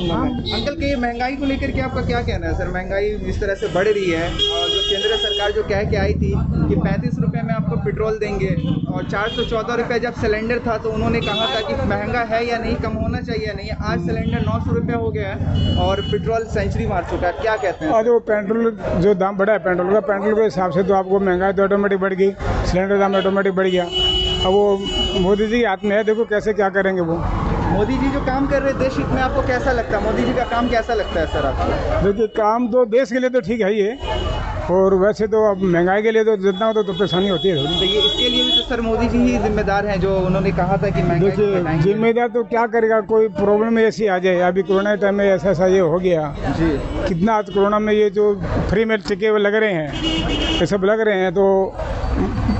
चाहूँगा मैं। अंकल के महंगाई को लेकर के आपका क्या कहना है सर? महंगाई इस तरह से बढ़ रही है और जो केंद्र सरकार जो कह के आई थी कि 35 रुपये में आपको पेट्रोल देंगे और 414 रुपये जब सिलेंडर था तो उन्होंने कहा था कि महंगा है या नहीं, कम होना चाहिए या नहीं। आज सिलेंडर 900 रुपये हो गया है और पेट्रोल सेंचुरी मार चुका है, क्या कहते हैं? आज वो पेट्रोल जो दाम बढ़ा है पेट्रोल के हिसाब से तो आपको महंगाई तो ऑटोमेटिक बढ़ गई, सिलेंडर दाम ऑटोमेटिक बढ़ गया। अब वो मोदी जी के हाथ में है, देखो कैसे क्या करेंगे वो। मोदी जी जो काम कर रहे हैं देश हित में, आपको कैसा लगता है? मोदी जी का काम कैसा लगता है सर आपको? देखिए काम तो देश के लिए तो ठीक है ही है, और वैसे तो अब महंगाई के लिए तो जितना हो तो परेशानी होती है थोड़ी। तो ये इसके लिए भी तो सर मोदी जी ही जिम्मेदार हैं, जो उन्होंने कहा था कि महंगाई को देखिए घटाएंगे। जिम्मेदार तो क्या करेगा, कोई प्रॉब्लम ऐसी आ जाए। अभी कोरोना टाइम में ऐसा ये हो गया जी। कितना आज कोरोना में ये जो फ्री में टीके लग रहे हैं, ये सब लग रहे हैं, तो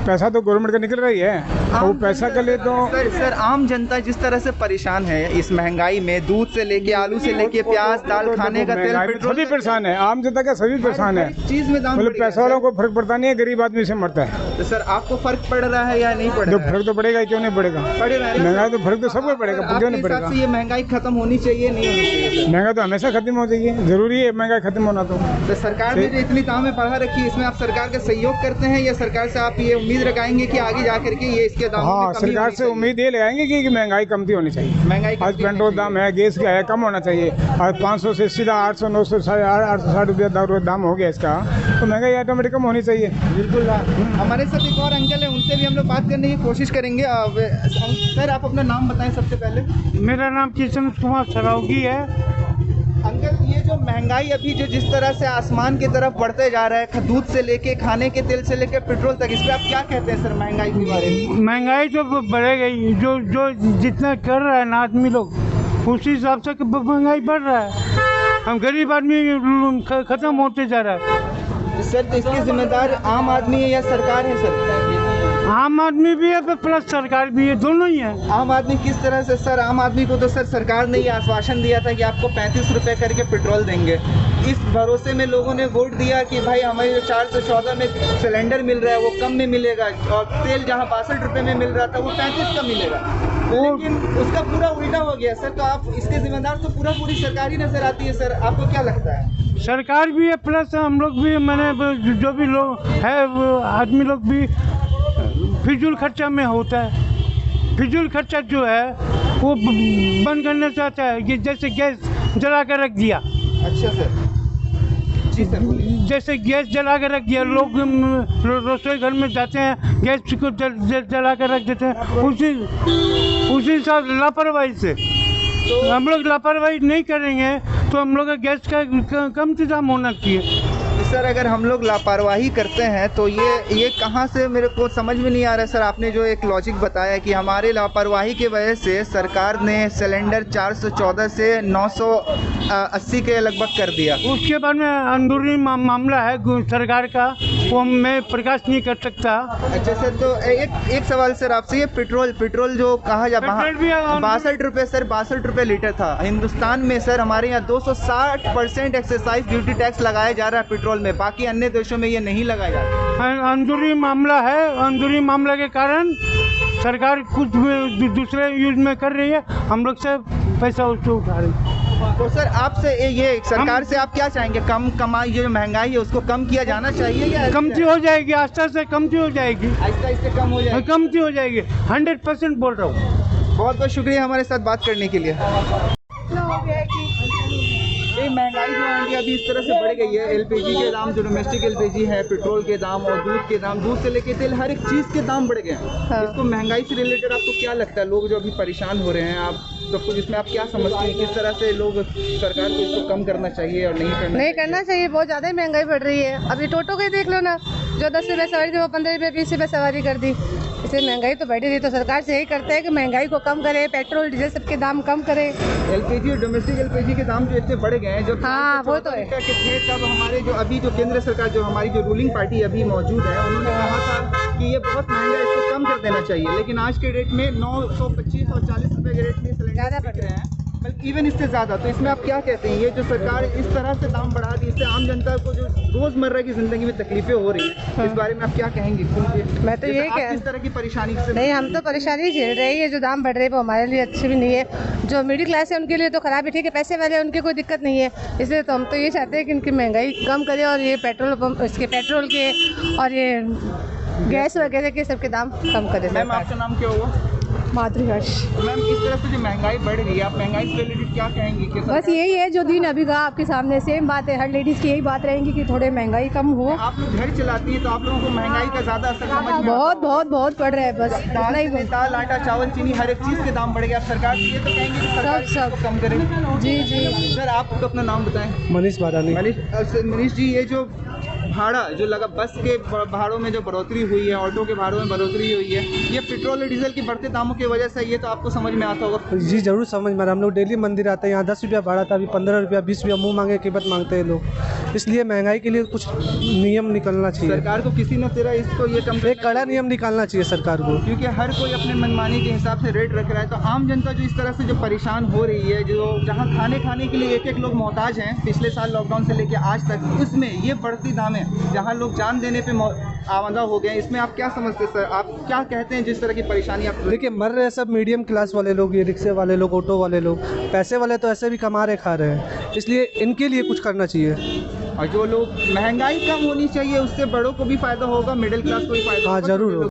पैसा तो गवर्नमेंट का निकल रही है, और वो पैसा के लिए तो सर आम जनता जिस तरह से परेशान है इस महंगाई में, दूध से लेके आलू से लेके प्याज दाल खाने का तेल पेट्रोल सभी परेशान है, आम जनता का सभी परेशान है। चीज में दाम मतलब बढ़ गया पैसा वालों को फर्क पड़ता नहीं है, गरीब आदमी से मरता है। तो सर आपको फर्क पड़ रहा है या नहीं पड़ जो रहा है? फर्क तो पड़ेगा ही, क्यों नहीं पड़ेगा? पड़ रहा है ना? महंगाई तो फर्क तो सबको पड़ेगा, आपके क्यों नहीं हिसाब पड़ेगा? से ये महंगाई खत्म होनी चाहिए नहीं होनी चाहिए सर? महंगा तो हमेशा खत्म हो जाएगी, जरूरी है महंगाई खत्म होना तो। तो सरकार ने जो इतनी दामें बढ़ा रखी है, इसमें आप सरकार का सहयोग करते हैं या सरकार से आप ये उम्मीद लगाएंगे कि आगे जा करके ये इसके दामों में हाँ, कमी सरकार होनी से चाहिए? उम्मीद ये लगाएंगे कि महंगाई कमती होनी चाहिए। महंगाई आज पेट्रोल दाम है, गैस का है, कम होना चाहिए। आज 500 से सीधा 800 900 860 रुपया दाम हो गया इसका, तो महंगाई ऑटोमेटिक कम होनी चाहिए। बिल्कुल। हमारे साथ एक और अंकल है, उनसे भी हम लोग बात करने की कोशिश करेंगे। सर आप अपना नाम बताएं सबसे पहले। मेरा नाम किशन कुमार सरावगी है। अंकल ये जो महंगाई अभी जो जिस तरह से आसमान की तरफ बढ़ते जा रहा है, दूध से लेके खाने के तेल से लेके पेट्रोल तक, इस पर आप क्या कहते हैं सर महंगाई के बारे में? महंगाई तो बढ़ेगी, जो जो जितना कर रहा है ना आदमी लोग, उसी हिसाब से महंगाई बढ़ रहा है। हम गरीब आदमी खत्म होते जा रहा है। सर तो इसके जिम्मेदार आम आदमी है या सरकार है सर? आम आदमी भी है प्लस सरकार भी है, दोनों ही है। आम आदमी किस तरह से सर? आम आदमी को तो सर सरकार ने ये आश्वासन दिया था कि आपको 35 रुपये करके पेट्रोल देंगे। इस भरोसे में लोगों ने वोट दिया कि भाई हमें जो 414 में सिलेंडर मिल रहा है वो कम में मिलेगा, और तेल जहां 62 रुपये में मिल रहा था वो 35 का मिलेगा, लेकिन उसका पूरा उल्टा हो गया सर। तो आप इसके जिम्मेदार तो पूरी सरकार ही नजर आती है सर, आपको क्या लगता है? सरकार भी है प्लस हम लोग भी, मैंने जो भी लोग है वो आदमी लोग भी फिजूल खर्चा में होता है। फिजूल खर्चा जो है वो बंद करना चाहता है, कि जैसे गैस जला कर रख दिया। अच्छा सर, जी सर बोलिए। जैसे गैस जला कर रख दिया, लोग रसोई घर में जाते हैं गैस को जला कर रख देते हैं, उसी हिसाब लापरवाही से। तो हम लोग लापरवाही नहीं करेंगे तो हम लोग का गैस का कम इंतजाम होना चाहिए। सर अगर हम लोग लापरवाही करते हैं तो ये कहाँ से, मेरे को समझ में नहीं आ रहा है सर। आपने जो एक लॉजिक बताया कि हमारे लापरवाही की वजह से सरकार ने सिलेंडर 414 से 980 के लगभग कर दिया। उसके बाद में अंदरूनी मामला है सरकार का, वो मैं प्रकाश नहीं कर सकता। अच्छा सर, तो एक सवाल सर आपसे, ये पेट्रोल जो कहा जा 62 रुपये सर, 62 रुपये लीटर था। हिंदुस्तान में सर हमारे यहाँ 260% एक्साइज ड्यूटी टैक्स लगाया जा रहा है पेट्रोल में, बाकी अन्य देशों में ये नहीं लगाया जाता। अंदरूनी मामला है, अंदरूनी मामला के कारण सरकार कुछ दूसरे यूज में कर रही है, हम लोग से पैसा उससे उठा रही है। तो सर आपसे ये सरकार से आप क्या चाहेंगे? कम कमाई जो महंगाई है उसको कम किया जाना चाहिए या कमती हो जाएगी? आस्ते से कमती हो जाएगी, आहिस्ता कम हो जाएगी? कमती हो जाएगी, 100% बोल रहा हूँ। बहुत बहुत शुक्रिया हमारे साथ बात करने के लिए। ये महंगाई जो है अभी इस तरह से बढ़ गई है, एलपीजी के दाम, जो डोमेस्टिक एलपीजी है, पेट्रोल के दाम और दूध के दाम, दूध से लेके तेल, हर एक चीज़ के दाम बढ़ गए हैं। हाँ। इसको महंगाई से रिलेटेड आपको क्या लगता है? लोग जो अभी परेशान हो रहे हैं, आप सब कुछ इसमें आप क्या समझते हैं? किस तरह से लोग सरकार को इसको कम करना चाहिए और नहीं करना चाहिए? बहुत ज़्यादा महंगाई बढ़ रही है। अभी टोटो के देख लो ना, जो 10 रुपये सवारी थी वो 15 रुपये 20 रुपये सवारी कर दी। इससे महंगाई तो बढ़ रही है, तो सरकार से यही करते हैं कि महंगाई को कम करे, पेट्रोल डीजल सबके दाम कम करे। एलपीजी और डोमेस्टिक एलपीजी के दाम जो इतने बढ़ गए हैं, जो हाँ, वो तो है। के थे, तब हमारे जो अभी जो केंद्र सरकार, जो हमारी जो रूलिंग पार्टी अभी मौजूद है, उन्होंने कहा था कि ये बहुत महंगा है, इसको कम कर देना चाहिए। लेकिन आज के डेट में 925 और 40 रुपये के रेट में सिलेंडर बिक रहे हैं। इवन इससे ज़्यादा। तो इसमें आप क्या कहते हैं, ये जो सरकार इस तरह से दाम बढ़ा दी, इससे आम जनता को जो रोज़मर्रा की ज़िंदगी में तकलीफें हो रही हैं, इस बारे में आप क्या कहेंगे? क्योंकि मैं तो ये आप किस तरह की परेशानी से? नहीं, हम तो परेशानी झेल रहे हैं। ये जो दाम बढ़ रहे हैं वो हमारे लिए अच्छी भी नहीं है। जो मिडिल क्लास है उनके लिए तो ख़राब है, ठीक है, पैसे वाले उनकी कोई दिक्कत नहीं है। इसलिए तो हम तो ये चाहते हैं कि इनकी महंगाई कम करें और ये पेट्रोल के और ये गैस वगैरह के सबके दाम कम करें। मैम आपका नाम क्या होगा? मातृहर्ष। मैम इस तरह से जो महंगाई बढ़ रही है, आप महंगाई से रिलेटेड क्या कहेंगी? कि बस यही है जो दिन अभी कहा आपके सामने, सेम बात है। हर लेडीज़ की यही बात रहेंगी कि थोड़े महंगाई कम हो। आप लोग घर चलाती हैं तो आप लोगों को महंगाई का ज़्यादा असर समझ में बहुत बहुत बहुत पड़ रहा है। बस दाल इतना ही दाल आटा चावल चीनी हर एक चीज़ के दाम बढ़ गए। आप सरकार से ये तो कहेंगे कि सरकार इसको कम करे? जी जी। सर आप अपना नाम बताएं। मनीष बारानी। मनीष जी, ये जो भाड़ा जो लगा, बस के भाड़ों में जो बढ़ोतरी हुई है, ऑटो के भाड़ों में बढ़ोतरी हुई है, ये पेट्रोल और डीजल के बढ़ते दामों की वजह से, ये तो आपको समझ में आता होगा? जी जरूर समझ में आ रहा। हम लोग डेली मंदिर आते हैं, यहाँ 10 रुपया भाड़ा था, अभी 15 रुपया 20 रुपया मुँह मांगे कीमत मांगते हैं लोग। इसलिए महंगाई के लिए कुछ नियम निकलना चाहिए सरकार को किसी न तेरा इसको ये कम एक कड़ा नियम निकालना चाहिए सरकार को, क्योंकि हर कोई अपने मनमानी के हिसाब से रेट रख रहा है। तो आम जनता जो इस तरह से जो परेशान हो रही है, जो जहाँ खाने के लिए एक लोग मोहताज हैं पिछले साल लॉकडाउन से लेकर आज तक, उसमें ये बढ़ती दामें जहाँ लोग जान देने पे आमदा हो गए, इसमें आप क्या समझते हैं सर? आप क्या कहते हैं जिस तरह की परेशानी आप? देखिए मर रहे सब मीडियम क्लास वाले लोग, ये रिक्शे वाले लोग, ऑटो वाले लोग। पैसे वाले तो ऐसे भी कमा रहे खा रहे हैं, इसलिए इनके लिए कुछ करना चाहिए। और जो लोग महंगाई कम होनी चाहिए, उससे बड़ों को भी फायदा होगा, मिडिल क्लास को भी फायदा हाँ होगा। जरूर।